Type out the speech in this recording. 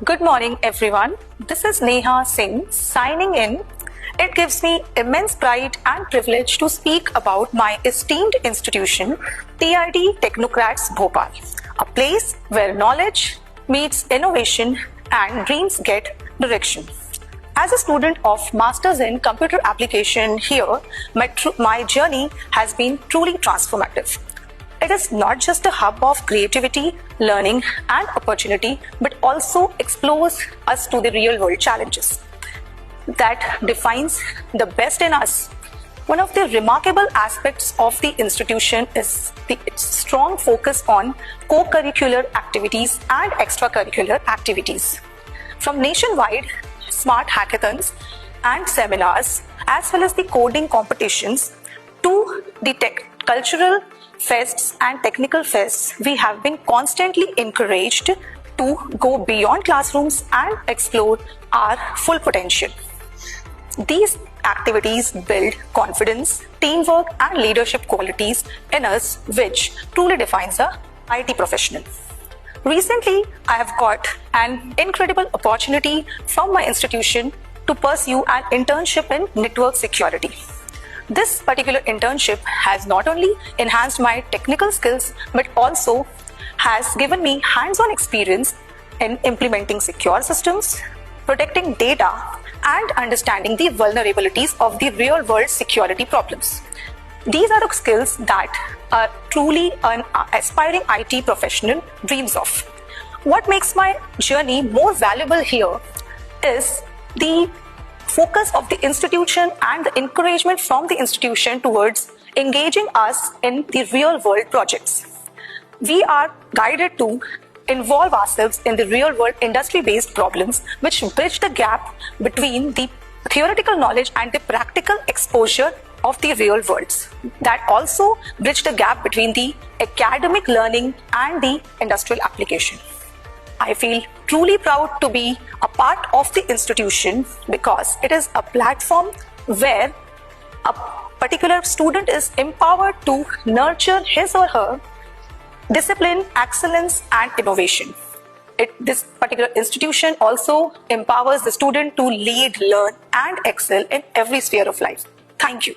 Good morning, everyone. This is Neha Singh signing in. It gives me immense pride and privilege to speak about my esteemed institution, TIT Technocrats Bhopal, a place where knowledge meets innovation and dreams get direction. As a student of Masters in Computer Application here, my journey has been truly transformative. It is not just a hub of creativity, learning, and opportunity, but also explores us to the real world challenges that defines the best in us. One of the remarkable aspects of the institution is its strong focus on co-curricular activities and extracurricular activities. From nationwide smart hackathons and seminars, as well as the coding competitions, to the cultural fests and technical fests, we have been constantly encouraged to go beyond classrooms and explore our full potential. These activities build confidence, teamwork, and leadership qualities in us, which truly defines a IT professional. Recently, I have got an incredible opportunity from my institution to pursue an internship in network security. This particular internship has not only enhanced my technical skills, but also has given me hands-on experience in implementing secure systems, protecting data, and understanding the vulnerabilities of the real-world security problems. These are the skills that are truly an aspiring IT professional dreams of. What makes my journey more valuable here is the focus of the institution and the encouragement from the institution towards engaging us in the real world projects. We are guided to involve ourselves in the real world industry-based problems which bridge the gap between the theoretical knowledge and the practical exposure of the real worlds. That also bridge the gap between the academic learning and the industrial application. I feel truly proud to be a part of the institution because it is a platform where a particular student is empowered to nurture his or her discipline, excellence, and innovation. This particular institution also empowers the student to lead, learn, and excel in every sphere of life. Thank you.